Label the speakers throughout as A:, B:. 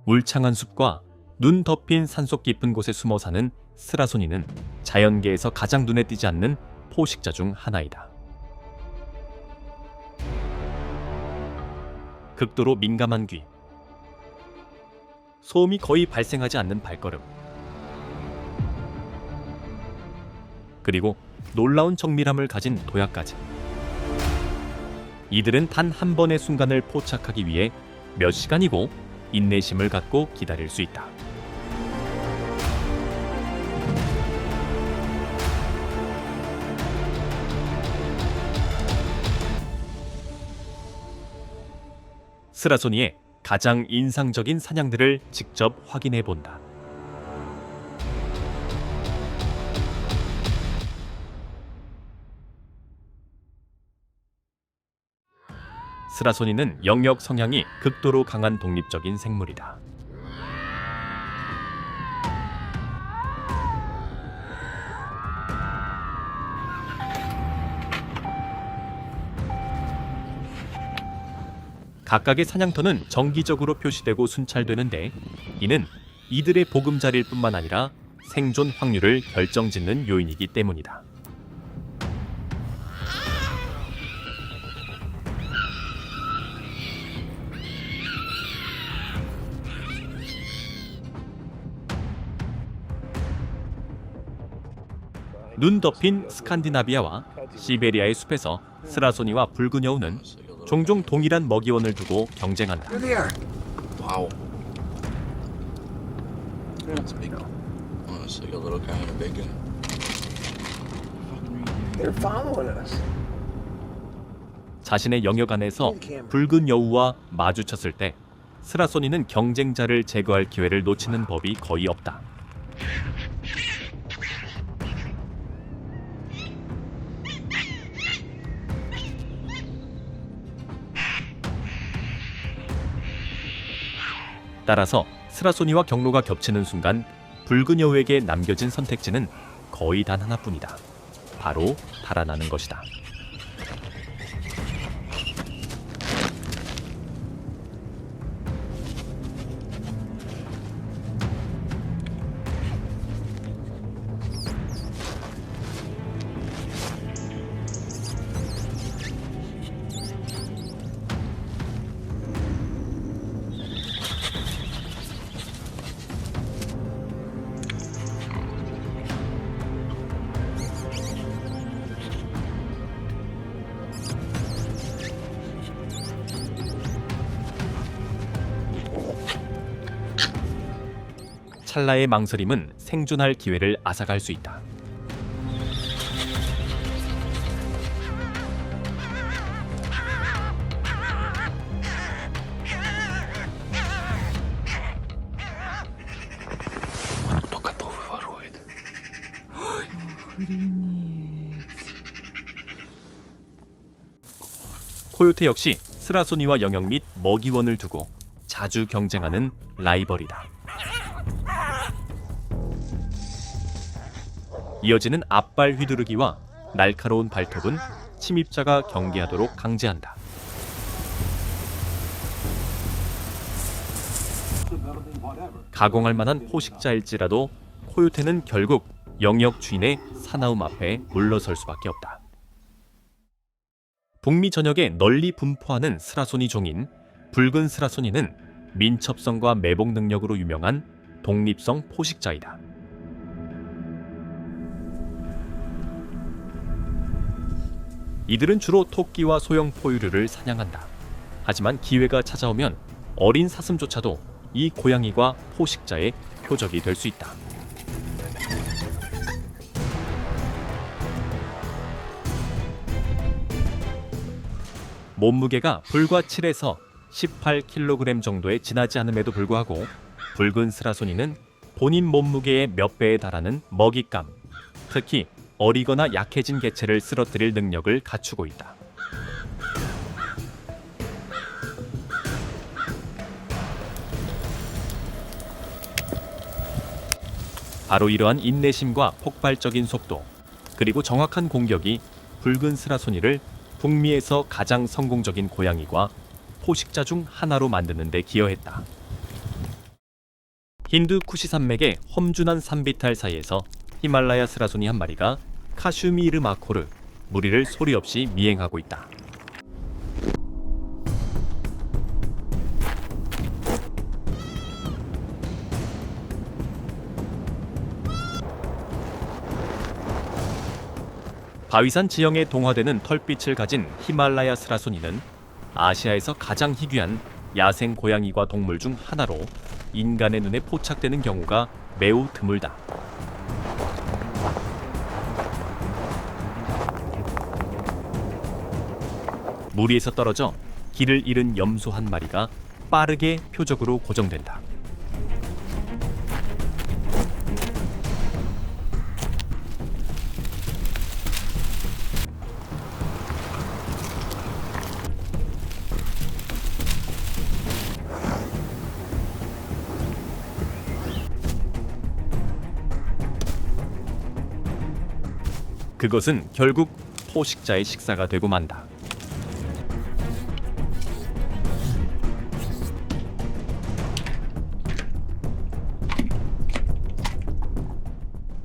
A: 울창한 숲과 눈 덮인 산속 깊은 곳에 숨어 사는 스라소니는 자연계에서 가장 눈에 띄지 않는 포식자 중 하나이다. 극도로 민감한 귀, 소음이 거의 발생하지 않는 발걸음, 그리고 놀라운 정밀함을 가진 도약까지. 이들은 단 한 번의 순간을 포착하기 위해 몇 시간이고 인내심을 갖고 기다릴 수 있다. 스라소니의 가장 인상적인 사냥들을 직접 확인해 본다. 스라소니는 영역 성향이 극도로 강한 독립적인 생물이다. 각각의 사냥터는 정기적으로 표시되고 순찰되는데, 이는 이들의 보금자리일 뿐만 아니라 생존 확률을 결정짓는 요인이기 때문이다. 눈 덮인 스칸디나비아와 시베리아의 숲에서 스라소니와 붉은 여우는 종종 동일한 먹이원을 두고 경쟁한다.
B: Wow. That's big. Oh, it's like a little guy and a big guy.
C: They're following us.
A: 자신의 영역 안에서 붉은 여우와 마주쳤을 때 스라소니는 경쟁자를 제거할 기회를 놓치는 법이 거의 없다. 따라서 스라소니와 경로가 겹치는 순간 붉은 여우에게 남겨진 선택지는 거의 단 하나뿐이다. 바로 달아나는 것이다. 찰나의 망설임은 생존할 기회를 앗아갈 수 있다.
B: Только то ворует.
A: 코요테 역시 스라소니와 영역 및 먹이원을 두고 자주 경쟁하는 라이벌이다. 이어지는 앞발 휘두르기와 날카로운 발톱은 침입자가 경계하도록 강제한다. 가공할 만한 포식자일지라도 코요테는 결국 영역 주인의 사나움 앞에 물러설 수밖에 없다. 북미 전역에 널리 분포하는 스라소니 종인 붉은 스라소니는 민첩성과 매복 능력으로 유명한 독립성 포식자이다. 이들은 주로 토끼와 소형 포유류를 사냥한다. 하지만 기회가 찾아오면 어린 사슴조차도 이 고양이과 포식자의 표적이 될 수 있다. 몸무게가 불과 7에서 18kg 정도에 지나지 않음에도 불구하고 붉은 스라소니는 본인 몸무게의 몇 배에 달하는 먹잇감, 특히 어리거나 약해진 개체를 쓰러뜨릴 능력을 갖추고 있다. 바로 이러한 인내심과 폭발적인 속도, 그리고 정확한 공격이 붉은 스라소니를 북미에서 가장 성공적인 고양이과 포식자 중 하나로 만드는 데 기여했다. 힌두 쿠시 산맥의 험준한 산비탈 사이에서 히말라야 스라소니 한 마리가 카슈미르 마코르, 무리를 소리 없이 미행하고 있다. 바위산 지형에 동화되는 털빛을 가진 히말라야 스라소니는 아시아에서 가장 희귀한 야생 고양이과 동물 중 하나로 인간의 눈에 포착되는 경우가 매우 드물다. 무리에서 떨어져 길을 잃은 염소 한 마리가 빠르게 표적으로 고정된다. 그것은 결국 포식자의 식사가 되고 만다.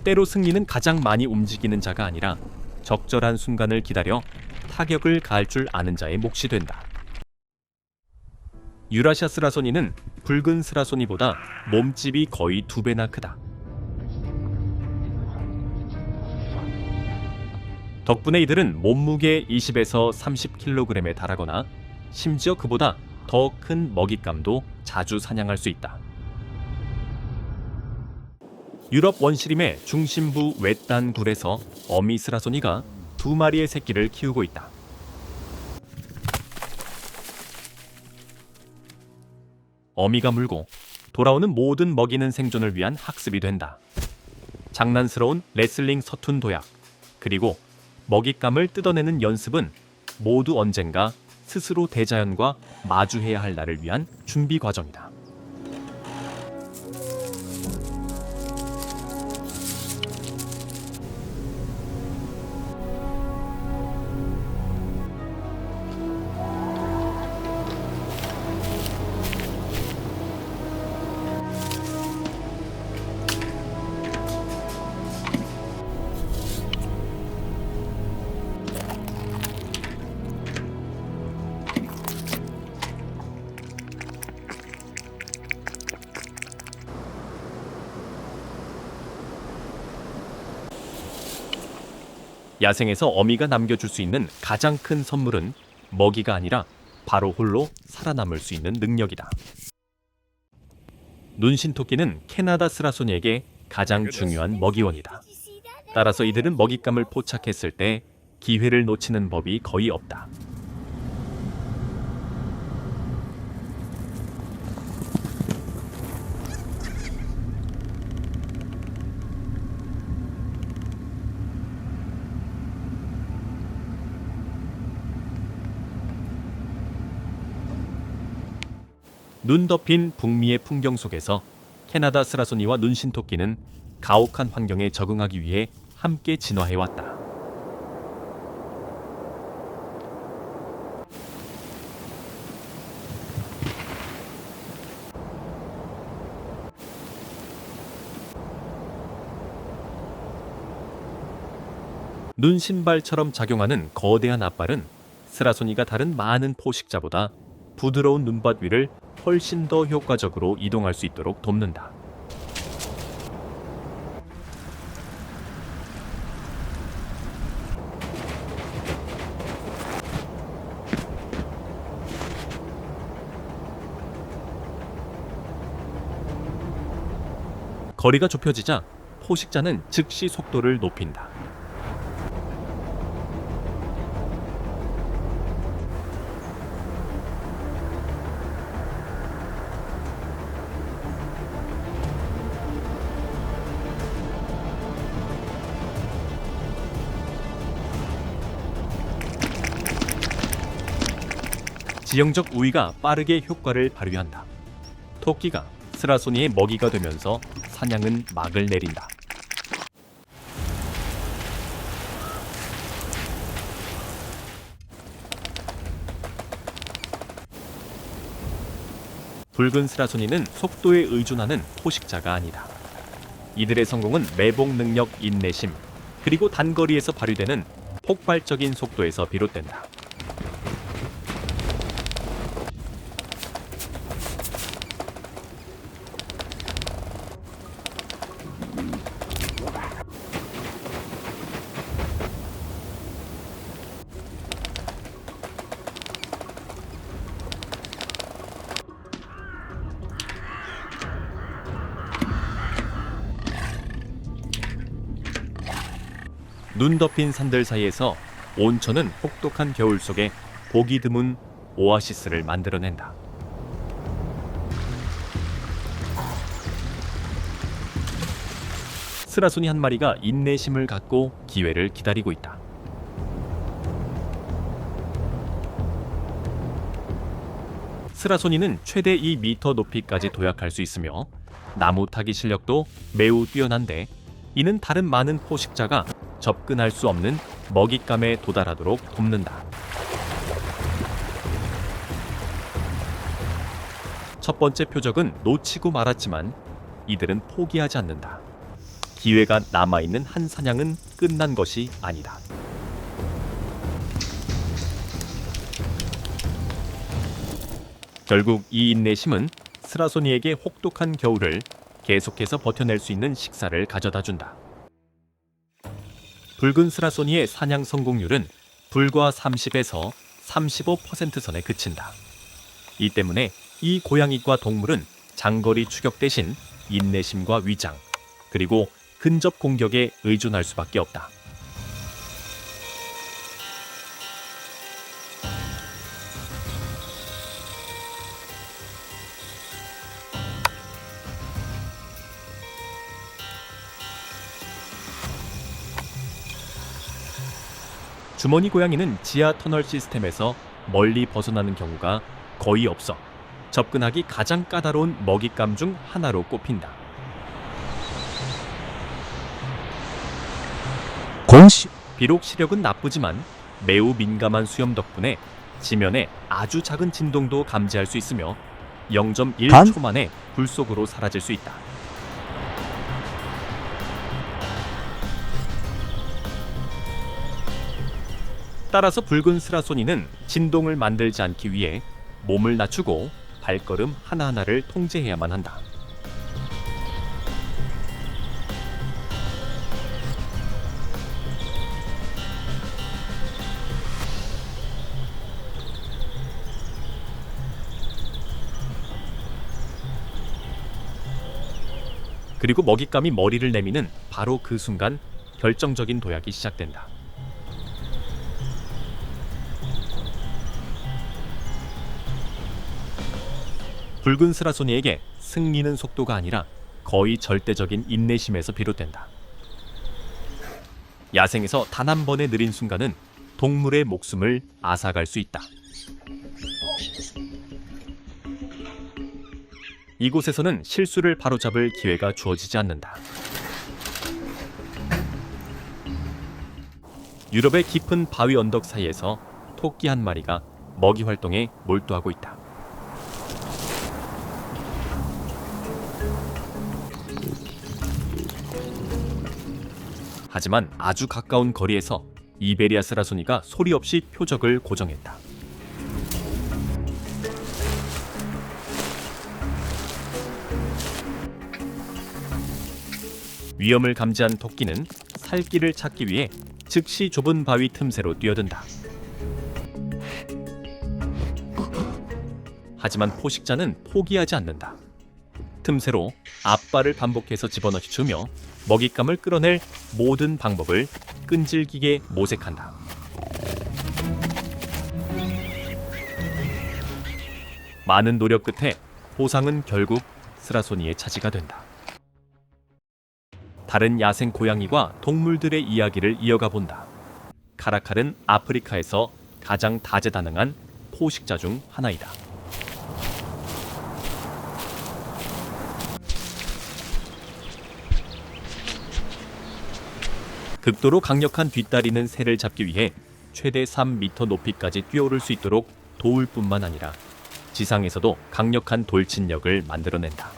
A: 때로 승리는 가장 많이 움직이는 자가 아니라 적절한 순간을 기다려 타격을 가할 줄 아는 자의 몫이 된다. 유라시아 스라소니는 붉은 스라소니보다 몸집이 거의 2배나 크다. 덕분에 이들은 몸무게 20에서 30kg에 달하거나 심지어 그보다 더 큰 먹잇감도 자주 사냥할 수 있다. 유럽 원시림의 중심부 외딴 굴에서 어미 스라소니가 2마리의 새끼를 키우고 있다. 어미가 물고 돌아오는 모든 먹이는 생존을 위한 학습이 된다. 장난스러운 레슬링 서툰 도약, 그리고 먹잇감을 뜯어내는 연습은 모두 언젠가 스스로 대자연과 마주해야 할 날을 위한 준비 과정이다. 야생에서 어미가 남겨줄 수 있는 가장 큰 선물은 먹이가 아니라 바로 홀로 살아남을 수 있는 능력이다. 눈신토끼는 캐나다 스라소니에게 가장 중요한 먹이원이다. 따라서 이들은 먹잇감을 포착했을 때 기회를 놓치는 법이 거의 없다. 눈 덮인 북미의 풍경 속에서 캐나다 스라소니와 눈신토끼는 가혹한 환경에 적응하기 위해 함께 진화해왔다. 눈 신발처럼 작용하는 거대한 앞발은 스라소니가 다른 많은 포식자보다 부드러운 눈밭 위를 훨씬 더 효과적으로 이동할 수 있도록 돕는다. 거리가 좁혀지자 포식자는 즉시 속도를 높인다. 지형적 우위가 빠르게 효과를 발휘한다. 토끼가 스라소니의 먹이가 되면서 사냥은 막을 내린다. 붉은 스라소니는 속도에 의존하는 포식자가 아니다. 이들의 성공은 매복 능력, 인내심, 그리고 단거리에서 발휘되는 폭발적인 속도에서 비롯된다. 눈 덮인 산들 사이에서 온천은 혹독한 겨울 속에 보기 드문 오아시스를 만들어낸다. 스라소니 한 마리가 인내심을 갖고 기회를 기다리고 있다. 스라소니는 최대 2m 높이까지 도약할 수 있으며 나무 타기 실력도 매우 뛰어난데, 이는 다른 많은 포식자가 접근할 수 없는 먹잇감에 도달하도록 돕는다. 첫 번째 표적은 놓치고 말았지만 이들은 포기하지 않는다. 기회가 남아있는 한 사냥은 끝난 것이 아니다. 결국 이 인내심은 스라소니에게 혹독한 겨울을 계속해서 버텨낼 수 있는 식사를 가져다준다. 붉은 스라소니의 사냥 성공률은 불과 30에서 35% 선에 그친다. 이 때문에 이 고양이과 동물은 장거리 추격 대신 인내심과 위장, 그리고 근접 공격에 의존할 수밖에 없다. 주머니 고양이는 지하 터널 시스템에서 멀리 벗어나는 경우가 거의 없어 접근하기 가장 까다로운 먹잇감 중 하나로 꼽힌다. 비록 시력은 나쁘지만 매우 민감한 수염 덕분에 지면에 아주 작은 진동도 감지할 수 있으며 0.1초 만에 불 속으로 사라질 수 있다. 따라서 붉은 스라소니는 진동을 만들지 않기 위해 몸을 낮추고 발걸음 하나하나를 통제해야만 한다. 그리고 먹잇감이 머리를 내미는 바로 그 순간 결정적인 도약이 시작된다. 붉은 스라소니에게 승리는 속도가 아니라 거의 절대적인 인내심에서 비롯된다. 야생에서 단 한 번의 느린 순간은 동물의 목숨을 앗아갈 수 있다. 이곳에서는 실수를 바로잡을 기회가 주어지지 않는다. 유럽의 깊은 바위 언덕 사이에서 토끼 한 마리가 먹이 활동에 몰두하고 있다. 하지만 아주 가까운 거리에서 이베리아 스라소니가 소리 없이 표적을 고정했다. 위험을 감지한 토끼는 살길을 찾기 위해 즉시 좁은 바위 틈새로 뛰어든다. 하지만 포식자는 포기하지 않는다. 틈새로 앞발을 반복해서 집어넣으며 먹잇감을 끌어낼 모든 방법을 끈질기게 모색한다. 많은 노력 끝에 보상은 결국 스라소니의 차지가 된다. 다른 야생 고양이와 동물들의 이야기를 이어가 본다. 카라칼은 아프리카에서 가장 다재다능한 포식자 중 하나이다. 극도로 강력한 뒷다리는 새를 잡기 위해 최대 3m 높이까지 뛰어오를 수 있도록 도울 뿐만 아니라 지상에서도 강력한 돌진력을 만들어낸다.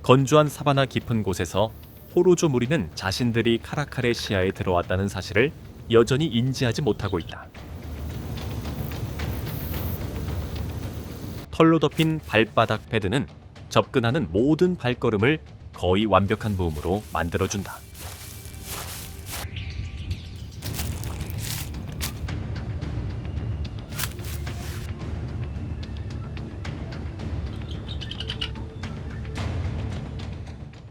A: 건조한 사바나 깊은 곳에서 호로조 무리는 자신들이 카라칼의 시야에 들어왔다는 사실을 여전히 인지하지 못하고 있다. 털로 덮인 발바닥 패드는 접근하는 모든 발걸음을 거의 완벽한 무음으로 만들어준다.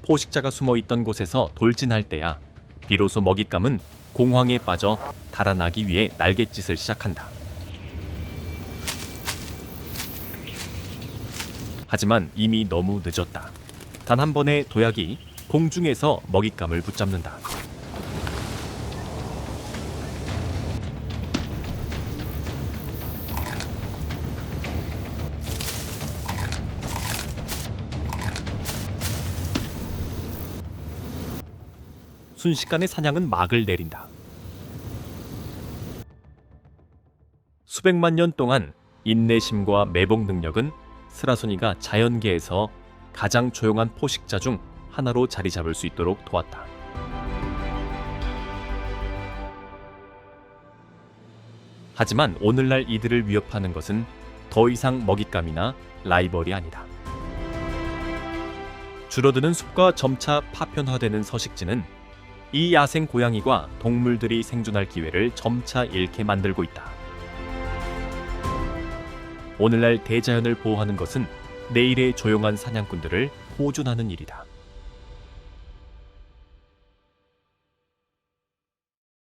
A: 포식자가 숨어있던 곳에서 돌진할 때야 비로소 먹잇감은 공황에 빠져 달아나기 위해 날갯짓을 시작한다. 하지만 이미 너무 늦었다. 단 한 번의 도약이 공중에서 먹잇감을 붙잡는다. 순식간에 사냥은 막을 내린다. 수백만 년 동안 인내심과 매복 능력은 스라소니가 자연계에서 가장 조용한 포식자 중 하나로 자리 잡을 수 있도록 도왔다. 하지만 오늘날 이들을 위협하는 것은 더 이상 먹잇감이나 라이벌이 아니다. 줄어드는 숲과 점차 파편화되는 서식지는 이 야생 고양이과 동물들이 생존할 기회를 점차 잃게 만들고 있다. 오늘날 대자연을 보호하는 것은 내일의 조용한 사냥꾼들을 보존하는 일이다.